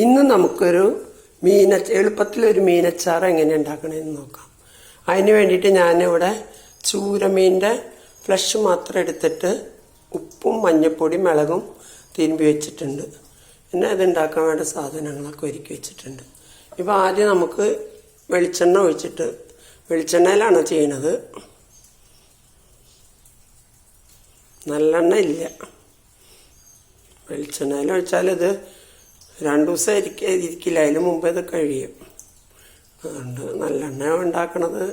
ഇന്ന് നമുക്കൊരു എളുപ്പത്തിലൊരു മീനച്ചാറ് എങ്ങനെ ഉണ്ടാക്കണമെന്ന് നോക്കാം. അതിന് വേണ്ടിയിട്ട് ഞാനിവിടെ ചൂരമീൻ്റെ ഫ്ലഷ് മാത്രം എടുത്തിട്ട് ഉപ്പും മഞ്ഞൾപ്പൊടി മുളകും തിരുമ്പി വെച്ചിട്ടുണ്ട്. പിന്നെ അതുണ്ടാക്കാൻ വേണ്ട സാധനങ്ങളൊക്കെ ഒരുക്കി വെച്ചിട്ടുണ്ട്. ഇപ്പോൾ ആദ്യം നമുക്ക് വെളിച്ചെണ്ണ ഒഴിച്ചിട്ട്, വെളിച്ചെണ്ണയിലാണ് ചെയ്യണത്, നല്ലെണ്ണ ഇല്ല. വെളിച്ചെണ്ണയിൽ ഒഴിച്ചാൽ ഇത് 2 ദിവസം ഇരിക്കില്ല, അതിന് മുമ്പ് ഇത് കഴിയും. അതുകൊണ്ട് നല്ലെണ്ണ ഉണ്ടാക്കണത്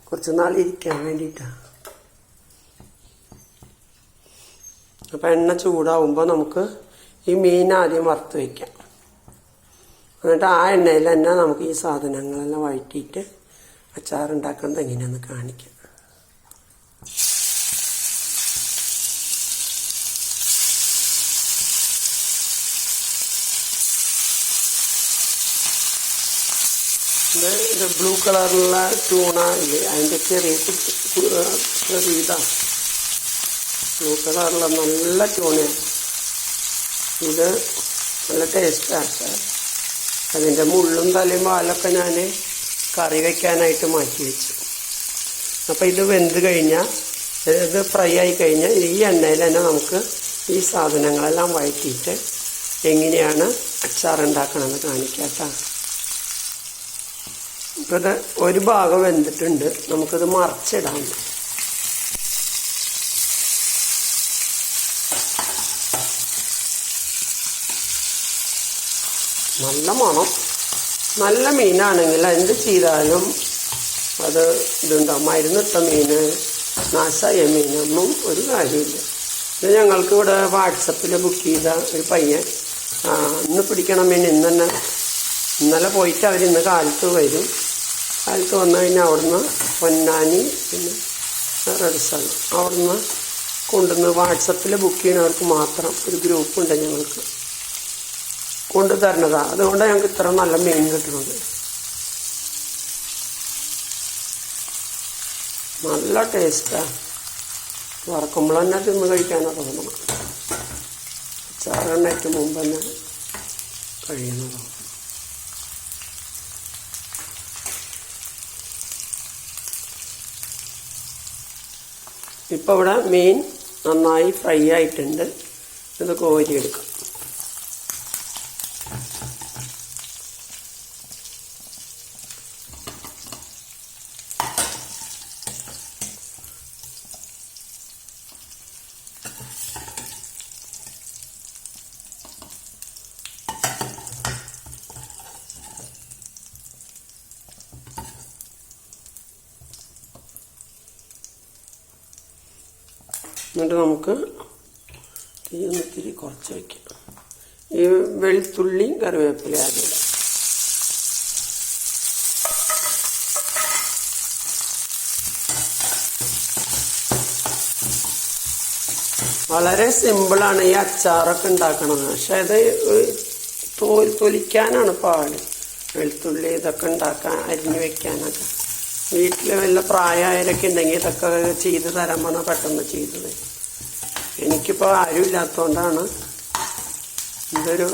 കുറച്ച് നാൾ ഇരിക്കാൻ വേണ്ടിയിട്ടാണ്. അപ്പം എണ്ണ ചൂടാവുമ്പോൾ നമുക്ക് ഈ മീൻ ആദ്യം വറുത്ത് വയ്ക്കാം. എന്നിട്ട് ആ എണ്ണയിൽ തന്നെ നമുക്ക് ഈ സാധനങ്ങളെല്ലാം വഴറ്റിയിട്ട് അച്ചാറുണ്ടാക്കുന്നത് എങ്ങനെയാണെന്ന് കാണിക്കാം. ഇത് ബ്ലൂ കളറിലുള്ള ട്യൂണ ഇല്ലേ, അതിൻ്റെ ചെറിയ ഇതാണ് ബ്ലൂ കളറിലുള്ള നല്ല ട്യൂണയാണ്. ഇത് നല്ല ടേസ്റ്റാണ്. അതിൻ്റെ മുള്ളും തലയും പാലൊക്കെ ഞാൻ കറി വയ്ക്കാനായിട്ട് മാറ്റി വെച്ചു. അപ്പോൾ ഇത് വെന്ത് കഴിഞ്ഞാൽ, ഇത് ഫ്രൈ ആയി കഴിഞ്ഞാൽ ഈ എണ്ണയിൽ തന്നെ നമുക്ക് ഈ സാധനങ്ങളെല്ലാം വഴറ്റിയിട്ട് എങ്ങനെയാണ് അച്ചാറുണ്ടാക്കണമെന്ന് കാണിക്കാം കേട്ടോ. ഇപ്പോൾ ഇത് ഒരു ഭാഗം വെന്തിട്ടുണ്ട്, നമുക്കിത് മറിച്ചിടാം. നല്ല മണം. നല്ല മീനാണെങ്കിൽ എന്ത് ചെയ്താലും അത് ഇതുണ്ടാവും. മരുന്നിട്ട മീൻ, നാശമായ മീനൊന്നും ഒരു കാര്യമില്ല. ഇത് ഞങ്ങൾക്ക് ഇവിടെ വാട്സപ്പിൽ ബുക്ക് ചെയ്ത ഒരു പയ്യൻ ഇന്ന് പിടിക്കണ മീൻ ഇന്നലെ പോയിട്ട് അവരിന്ന് കാലത്ത് വരും. കാലത്ത് വന്നു കഴിഞ്ഞാൽ അവിടുന്ന് പൊന്നാനി പിന്നെ റെഡ് സ്ഥലം അവിടുന്ന് കൊണ്ടുവന്ന് വാട്സപ്പിൽ ബുക്ക് ചെയ്യുന്നവർക്ക് മാത്രം ഒരു ഗ്രൂപ്പുണ്ട് ഞങ്ങൾക്ക്, കൊണ്ടു തരണതാണ്. അതുകൊണ്ടാണ് ഞങ്ങൾക്ക് ഇത്ര നല്ല മീൻ കിട്ടുന്നത്. നല്ല ടേസ്റ്റാണ്. വറക്കുമ്പോൾ തന്നെ തിന്ന് കഴിക്കാനാണ് തോന്നണം. അച്ചാറെണ്ണയ്ക്ക് മുമ്പ് തന്നെ കഴിയുന്നതാണ്. ഇപ്പോൾ ഇവിടെ മീൻ നന്നായി ഫ്രൈ ആയിട്ടുണ്ട്. ഇത് കോരിയെടുക്കാം. എന്നിട്ട് നമുക്ക് തീയൊന്നിത്തിരി കുറച്ച് വയ്ക്കാം. ഈ വെളുത്തുള്ളിയും കറിവേപ്പില ആദ്യം വളരെ സിമ്പിളാണ് ഈ അച്ചാറൊക്കെ ഉണ്ടാക്കണത്. പക്ഷെ അത് തൊലിക്കാനാണ് പാട്. വെളുത്തുള്ളി ഇതൊക്കെ ഉണ്ടാക്കാൻ, അരിഞ്ഞു വെക്കാനൊക്കെ. വീട്ടിൽ വല്ല പ്രായമായവരൊക്കെ ഉണ്ടെങ്കിൽ ഇതൊക്കെ ചെയ്ത് തരാൻ പറഞ്ഞാൽ പെട്ടെന്ന് ചെയ്തു തരും. എനിക്കിപ്പോൾ ആരും ഇല്ലാത്തതുകൊണ്ടാണ് ഇതൊരു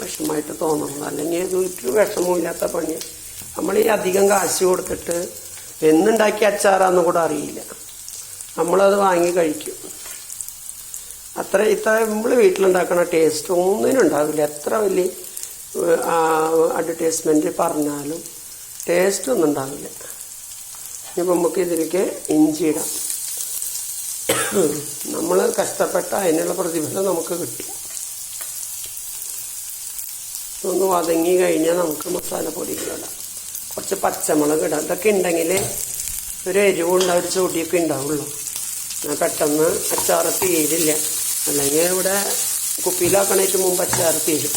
വിഷമമായിട്ട് തോന്നുന്നത്. അല്ലെങ്കിൽ ഇതൊരു വിഷമമില്ലാത്ത പണിയാണ്. നമ്മൾ ഈ അധികം കാശ് കൊടുത്തിട്ട് എന്നുണ്ടാക്കിയ അച്ചാറാന്ന് കൂടെ അറിയില്ല, നമ്മളത് വാങ്ങി കഴിക്കും. ഇത്ര നമ്മൾ വീട്ടിലുണ്ടാക്കണ ടേസ്റ്റ് ഒന്നിനും ഉണ്ടാവില്ല. എത്ര വലിയ അഡ്വർടൈസ്മെൻറ്റ് പറഞ്ഞാലും ടേസ്റ്റ് ഒന്നും ഉണ്ടാവില്ല. ഇനിയിപ്പോൾ നമുക്ക് ഇതിലേക്ക് ഇഞ്ചി ഇടാം. നമ്മൾ കഷ്ടപ്പെട്ട അതിനുള്ള പ്രതിഫലം നമുക്ക് കിട്ടും. ഒന്ന് വതങ്ങി കഴിഞ്ഞാൽ നമുക്ക് മസാലപ്പൊടികളിടാം. കുറച്ച് പച്ചമുളക് ഇടാം. ഇതൊക്കെ ഉണ്ടെങ്കിൽ ഒരു എരിവുണ്ടാവും, ഒരു ചൊടിയൊക്കെ ഉണ്ടാവുള്ളൂ. പെട്ടെന്ന് അച്ചാറ് തീരില്ല. അല്ലെങ്കിൽ ഇവിടെ കുപ്പിയിലാക്കണേക്ക് മുമ്പ് അച്ചാറ് തീരും.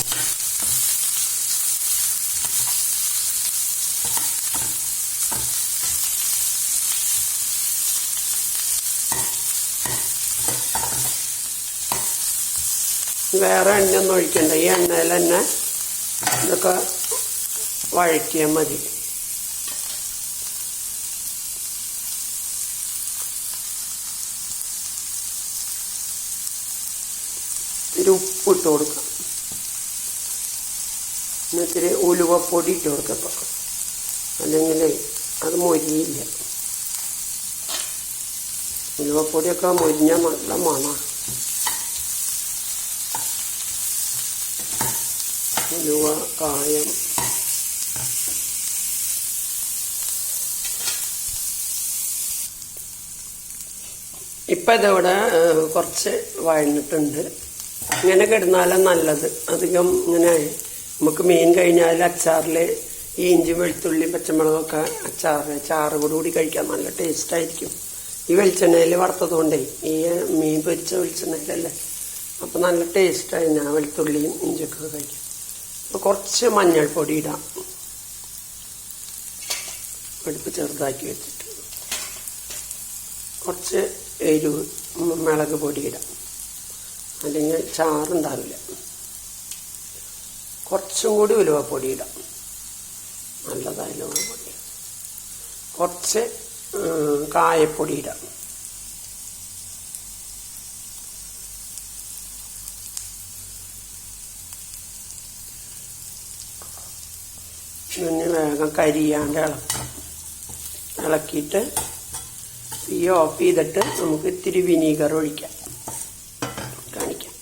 വേറെ എണ്ണയൊന്നും ഒഴിക്കണ്ട. ഈ എണ്ണയിൽ തന്നെ ഇതൊക്കെ വഴറ്റിയാൽ മതി. ഇത്തിരി ഉപ്പ് ഇട്ട് കൊടുക്കാം. ഇത്തിരി ഉലുവപ്പൊടി ഇട്ട് കൊടുക്കപ്പോൾ, അല്ലെങ്കിൽ അത് മൊരിയില്ല. ഉലുവപ്പൊടിയൊക്കെ മൊരിഞ്ഞാൽ നല്ല മണമാണ്. ഉലുവ, കായം, ഇപ്പം ഇതവിടെ കുറച്ച് വഴഞ്ഞിട്ടുണ്ട്. ഇങ്ങനെ കിടന്നാലും നല്ലത്. അധികം ഇങ്ങനെ നമുക്ക് മീൻ കഴിഞ്ഞാൽ അച്ചാറിൽ ഈ ഇഞ്ചി, വെളുത്തുള്ളി, പച്ചമുളകൊക്കെ ചാറ് കൂടി കഴിക്കാൻ നല്ല ടേസ്റ്റായിരിക്കും. ഈ വെളിച്ചെണ്ണയിൽ വറുത്തതുകൊണ്ടേ, ഈ മീൻ പൊരിച്ച വെളിച്ചെണ്ണയിലല്ലേ, അപ്പം നല്ല ടേസ്റ്റായി ഞാൻ വെളുത്തുള്ളിയും ഇഞ്ചിയൊക്കെ കഴിക്കാം. അപ്പോൾ കുറച്ച് മഞ്ഞൾപ്പൊടി ഇടാം, അടുപ്പ് ചെറുതാക്കി വെച്ചിട്ട്. കുറച്ച് എരിവ് മുളക് പൊടി ഇടാം, അല്ലെങ്കിൽ ചാറുണ്ടാവില്ല. കുറച്ചും കൂടി ഉലുവപ്പൊടി ഇടാം, നല്ലതായി ഉലുവപ്പൊടി. കുറച്ച് കായപ്പൊടി ഇടാം. പിന്നെ വേഗം കരിയാണ്ട് ഇളക്കിയിട്ട് തീ ഓഫ് ചെയ്തിട്ട് നമുക്ക് ഇത്തിരി വിനീഗർ ഒഴിക്കാം. കാണിക്കാം.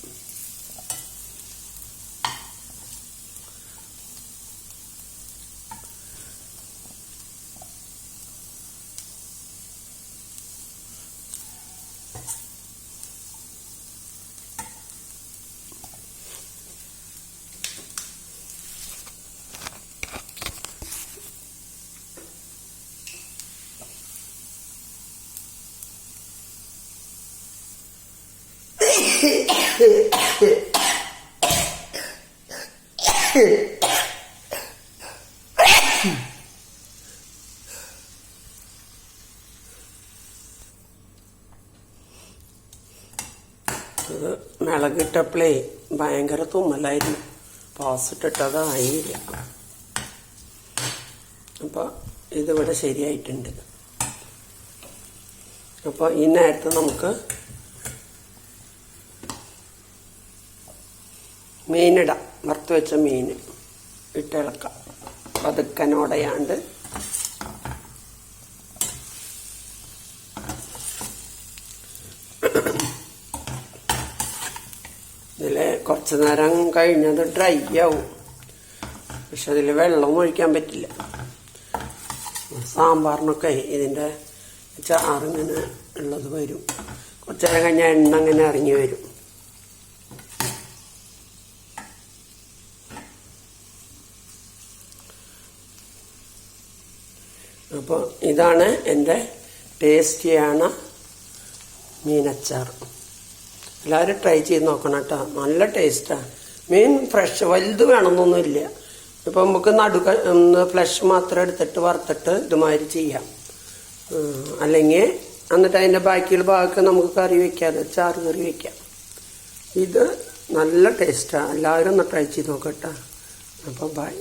അത് മിളകിട്ടപ്പോഴേ ഭയങ്കര തുമ്മലായിരുന്നു. പാസിട്ടിട്ടത് ആയില്ല. അപ്പോൾ ഇതിവിടെ ശരിയായിട്ടുണ്ട്. അപ്പോൾ ഈ നേരത്തെ നമുക്ക് മീനിടാം. വറുത്ത് വെച്ച മീൻ ഇട്ടിളക്കാം പതുക്കനോടെയാണ്ട്. ഇതിൽ കുറച്ച് നേരം കഴിഞ്ഞത് ഡ്രൈ ആവും, പക്ഷെ അതിൽ വെള്ളം ഒഴിക്കാൻ പറ്റില്ല. സാമ്പാറിനൊക്കെ ഇതിൻ്റെ ചാറിങ്ങനെ ഉള്ളത് വരും. കുറച്ച് നേരം കഴിഞ്ഞാൽ എണ്ണ അങ്ങനെ ഇറങ്ങി വരും. അപ്പോൾ ഇതാണ് എൻ്റെ ടേസ്റ്റിയാണ് മീനച്ചാർ. എല്ലാവരും ട്രൈ ചെയ്ത് നോക്കണം കേട്ടോ, നല്ല ടേസ്റ്റാണ്. മീൻ ഫ്രഷ് വലുത് വേണമെന്നൊന്നുമില്ല. ഇപ്പം നമുക്ക് ഫ്ലഷ് മാത്രം എടുത്തിട്ട് വറുത്തിട്ട് ഇതുമാതിരി ചെയ്യാം. അല്ലെങ്കിൽ എന്നിട്ട് അതിൻ്റെ ബാക്കിയുള്ള ഭാഗമൊക്കെ നമുക്ക് കറി വയ്ക്കാതെ ചാറ് കറി വയ്ക്കാം. ഇത് നല്ല ടേസ്റ്റാണ്. എല്ലാവരും ഒന്ന് ട്രൈ ചെയ്ത് നോക്കട്ടോ. അപ്പോൾ ബൈ.